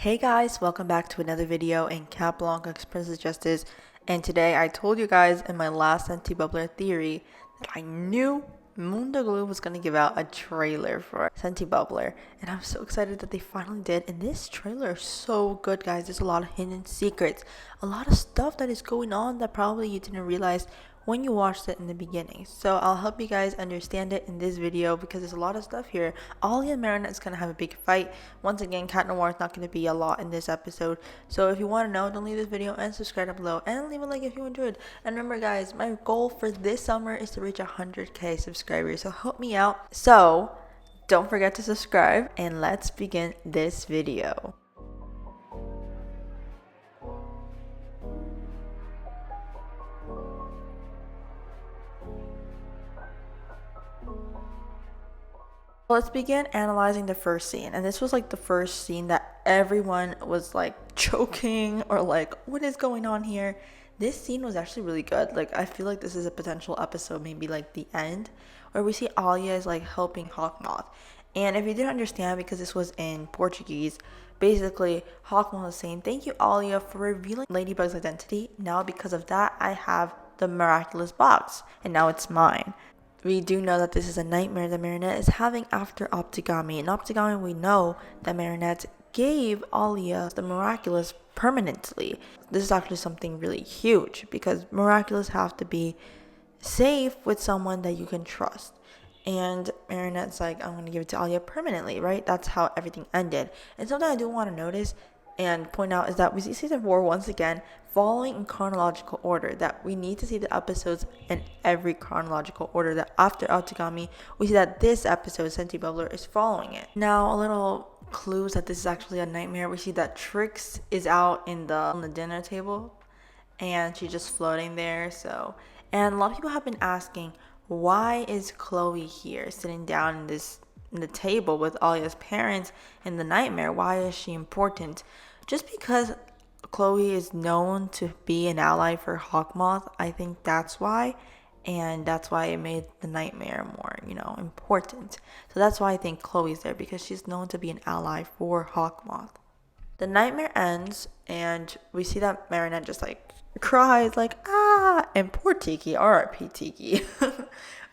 Hey guys, welcome back to another video in Cat Blanc Princess Justice, and today I told you guys in my last Sentibubbler theory that I knew Mundo Glue was going to give out a trailer for Sentibubbler, and I'm so excited that they finally did. And this trailer is so good, guys. There's a lot of hidden secrets, a lot of stuff that is going on that probably you didn't realize when you watched it in the beginning. So I'll help you guys understand it in this video because there's a lot of stuff here. Alya and Marinette is gonna have a big fight. Once again, Cat Noir is not gonna be a lot in this episode. So if you want to know, don't leave this video and subscribe down below and leave a like if you enjoyed. And remember, guys, my goal for this summer is to reach 100k subscribers. So help me out. So don't forget to subscribe and let's begin this video. Let's begin analyzing the first scene, and this was like the first scene that everyone was like choking or like, what is going on here? This scene was actually really good. Like, I feel like this is a potential episode, maybe like the end, where we see Alya is like helping Hawkmoth. And if you didn't understand, because this was in Portuguese, basically Hawkmoth is saying, thank you Alya for revealing Ladybug's identity. Now because of that, I have the miraculous box, and now it's mine. We do know that this is a nightmare that Marinette is having after Optigami. In Optigami, we know that Marinette gave Alya the miraculous permanently. This is actually something really huge because miraculous have to be safe with someone that you can trust. And Marinette's like, I'm going to give it to Alya permanently, right? That's how everything ended. And something I do want to notice and point out is that we see season 4 once again following in chronological order, that we need to see the episodes in every chronological order, that after Otagami we see that this episode Sentibubbler is following it. Now a little clues that this is actually a nightmare. We see that Trix is out on the dinner table and she's just floating there. And a lot of people have been asking, why is Chloe here sitting down in the table with Alya's parents in the nightmare? Why is she important? Just because Chloe is known to be an ally for Hawkmoth, I think that's why, and that's why it made the nightmare more, important. So that's why I think Chloe's there, because she's known to be an ally for Hawkmoth. The nightmare ends, and we see that Marinette just like cries like, ah, and poor Tiki, R.I.P. Tiki.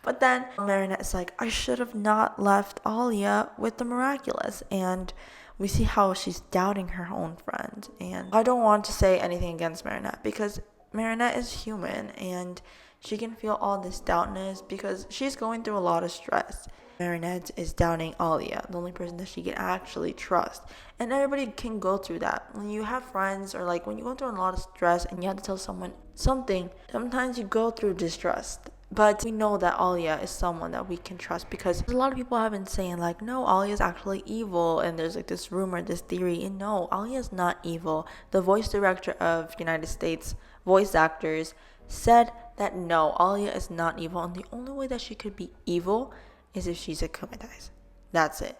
But then Marinette is like, I should have not left Alya with the miraculous. And we see how she's doubting her own friend. And I don't want to say anything against Marinette because Marinette is human and she can feel all this doubtness because she's going through a lot of stress. Marinette is doubting Alya, the only person that she can actually trust. And everybody can go through that. When you have friends or like when you go through a lot of stress and you have to tell someone something, sometimes you go through distrust. But we know that Alya is someone that we can trust because a lot of people have been saying like, no, Alya is actually evil, and there's like this rumor, this theory, and no, Alya is not evil. The voice director of United States voice actors said that no, Alya is not evil, and the only way that she could be evil is if she's akumatized. That's it.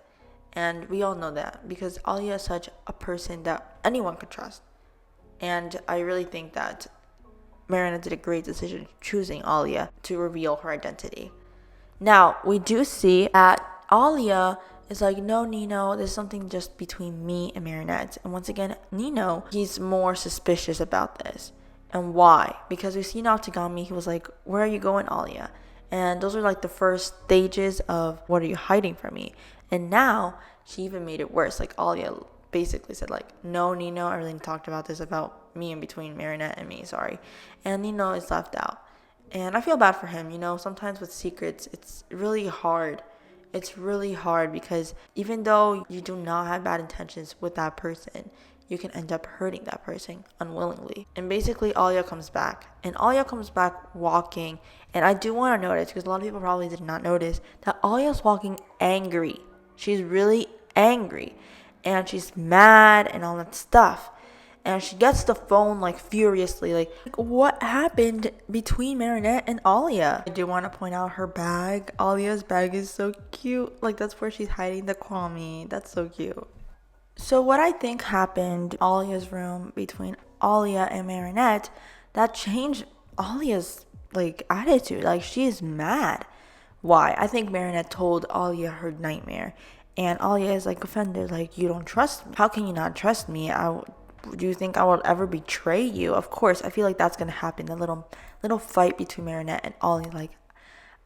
And we all know that because Alya is such a person that anyone could trust. And I really think that Marinette did a great decision choosing Alya to reveal her identity. Now, we do see that Alya is like, no, Nino, there's something just between me and Marinette. And once again, Nino, he's more suspicious about this. And why? Because we see in Otagami, he was like, where are you going, Alya? And those are like the first stages of, what are you hiding from me? And now, she even made it worse. Like, Alya basically said like, no, Nino, I really talked about this about me and between Marinette and me, sorry. And Nino is left out. And I feel bad for him, sometimes with secrets, it's really hard. It's really hard because even though you do not have bad intentions with that person, you can end up hurting that person unwillingly. And basically, Alya comes back. And Alya comes back walking. And I do want to notice, because a lot of people probably did not notice, that Alya's walking angry. She's really angry. And she's mad and all that stuff. And she gets the phone like furiously, like what happened between Marinette and Alya? I do want to point out her bag. Alya's bag is so cute. Like that's where she's hiding the Kwame. That's so cute. So what I think happened in Alya's room between Alya and Marinette, that changed Alya's like attitude. Like she is mad. Why? I think Marinette told Alya her nightmare. And Alya is like offended, like, you don't trust me. How can you not trust me? Do you think I will ever betray you? Of course, I feel like that's gonna happen. The little fight between Marinette and Alya, like,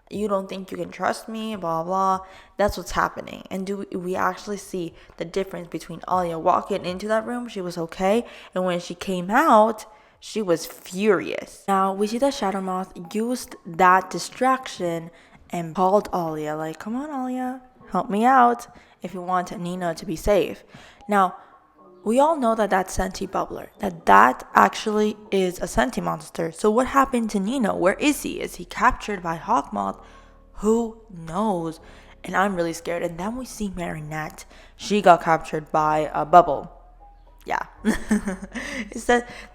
you don't think you can trust me, blah blah. That's what's happening. And do we actually see the difference between Alya walking into that room? She was okay, and when she came out, she was furious. Now we see that Shadow Moth used that distraction and called Alya, like, come on Alya, help me out if you want Nino to be safe. Now we all know that that's Sentibubbler, that actually is a Senti monster. So what happened to Nino? Where is he? Is he captured by Hawkmoth? Who knows? And I'm really scared. And then we see Marinette. She got captured by a bubble. Yeah.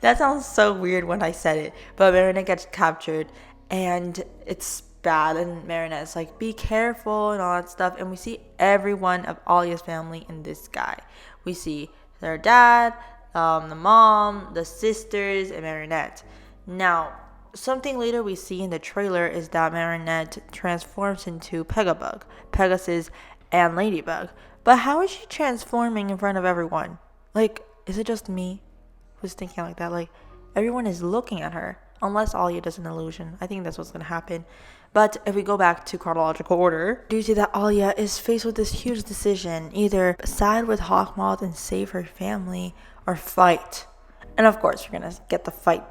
That sounds so weird when I said it. But Marinette gets captured and it's bad. And Marinette's like, be careful and all that stuff. And we see everyone of Alya's family in this sky. We see their dad, the mom, the sisters, and Marinette. Now, something later we see in the trailer is that Marinette transforms into Pegasus, and Ladybug. But how is she transforming in front of everyone? Like, is it just me who's thinking like that? Like, everyone is looking at her. Unless Alya does an illusion. I think that's what's going to happen. But if we go back to chronological order, do you see that Alya is faced with this huge decision? Either side with Hawkmoth and save her family, or fight. And of course, we're going to get the fight.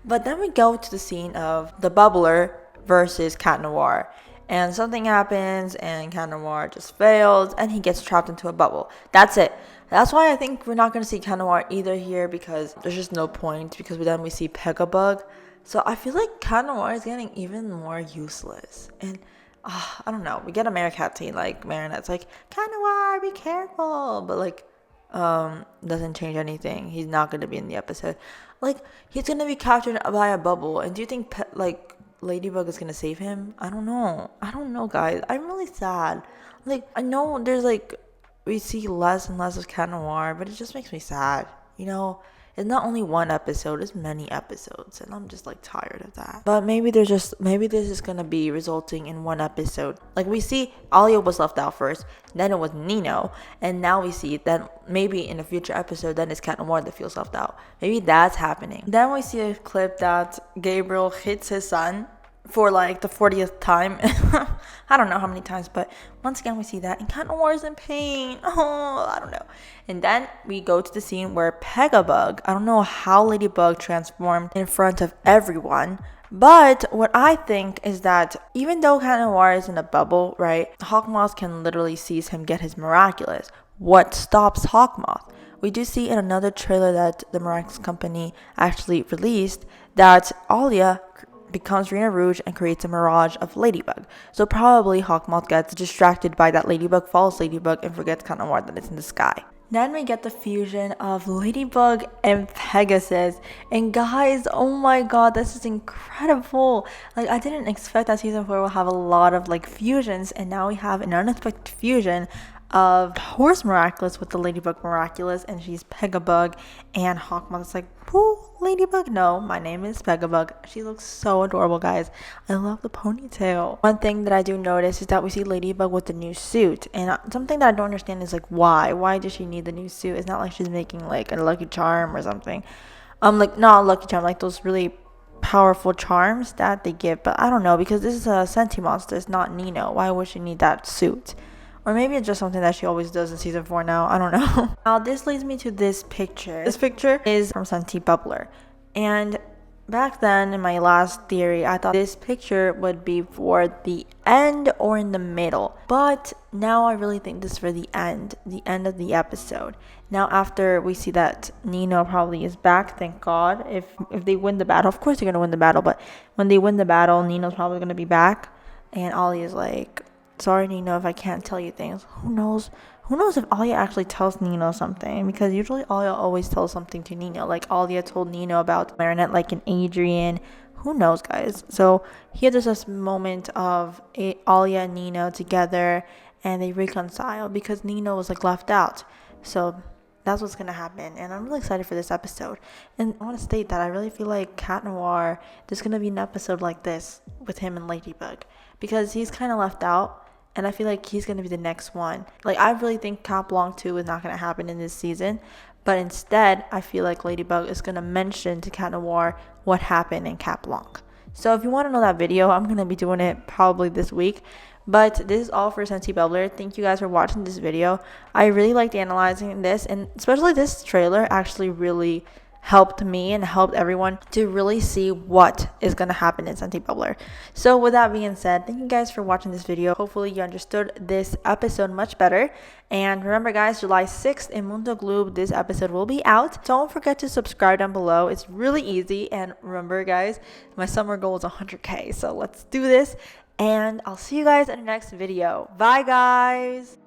But then we go to the scene of the Bubbler versus Cat Noir. And something happens, and Cat Noir just fails, and he gets trapped into a bubble. That's it. That's why I think we're not going to see Cat Noir either here, because there's just no point, because then we see Pegabug. So I feel like Cat Noir is getting even more useless. And I don't know. We get a Meerkat scene, like Marinette's like, Cat Noir, be careful. But like, doesn't change anything. He's not going to be in the episode. Like, he's going to be captured by a bubble. And do you think Ladybug is going to save him? I don't know, guys. I'm really sad. Like, I know there's like, we see less and less of Cat Noir, but it just makes me sad. You know, it's not only one episode, it's many episodes, and I'm just like tired of that. But maybe this is gonna be resulting in one episode. Like, we see Alya was left out first, then it was Nino, and now we see that maybe in a future episode, then it's Cat Noir that feels left out. Maybe that's happening. Then we see a clip that Gabriel hits his son for like the 40th time. I don't know how many times, but once again we see that, and Cat Noir is in pain. Oh, I don't know. And then we go to the scene where Pegabug, I don't know how Ladybug transformed in front of everyone, but what I think is that even though Cat Noir is in a bubble, right, Hawkmoth can literally seize him, get his Miraculous. What stops Hawkmoth? We do see in another trailer that the Miraculous Company actually released that Alya becomes Rena Rouge and creates a mirage of Ladybug. So probably Hawkmoth gets distracted by that Ladybug, follows Ladybug, and forgets Cat Noir that it's in the sky. Then we get the fusion of Ladybug and Pegasus. And guys, oh my god, this is incredible. Like, I didn't expect that season 4 will have a lot of like fusions, and now we have an unexpected fusion of Horse Miraculous with the Ladybug Miraculous, and she's Pegabug, and Hawkmoth is like, who? Ladybug? No, my name is Pegabug. She looks so adorable, guys. I love the ponytail. One thing that I do notice is that we see Ladybug with the new suit, and something that I don't understand is like, why does she need the new suit? It's not like she's making like a Lucky Charm or something. Like, not a Lucky Charm, like those really powerful charms that they give, but I don't know, because this is a Senti monster, it's not Nino. Why would she need that suit? Or maybe it's just something that she always does in season 4 now. I don't know. Now, this leads me to this picture. This picture is from Sentibubbler. And back then, in my last theory, I thought this picture would be for the end or in the middle. But now I really think this is for the end of the episode. Now, after we see that Nino probably is back, thank God. If they win the battle, of course they're going to win the battle. But when they win the battle, Nino's probably going to be back. And Alya is like, sorry, Nino, if I can't tell you things. Who knows if Alya actually tells Nino something? Because usually Alya always tells something to Nino. Like, Alya told Nino about Marinette, like an Adrian. Who knows, guys? So here there's this moment of Alya and Nino together, and they reconcile because Nino was like left out. So that's what's going to happen. And I'm really excited for this episode. And I want to state that I really feel like Cat Noir, there's going to be an episode like this with him and Ladybug, because he's kind of left out. and I feel like he's going to be the next one. Like, I really think Cat Blanc 2 is not going to happen in this season, but instead, I feel like Ladybug is going to mention to Cat Noir what happened in Cat Blanc. So if you want to know that video, I'm going to be doing it probably this week. But this is all for Sentibubbler. Thank you guys for watching this video. I really liked analyzing this, and especially this trailer actually really helped me and helped everyone to really see what is going to happen in Sentibubbler. So with that being said, thank you guys for watching this video. Hopefully you understood this episode much better. And remember guys, July 6th in Mundo Globe, this episode will be out. Don't forget to subscribe down below. It's really easy. And remember guys, my summer goal is 100K. So let's do this. And I'll see you guys in the next video. Bye guys!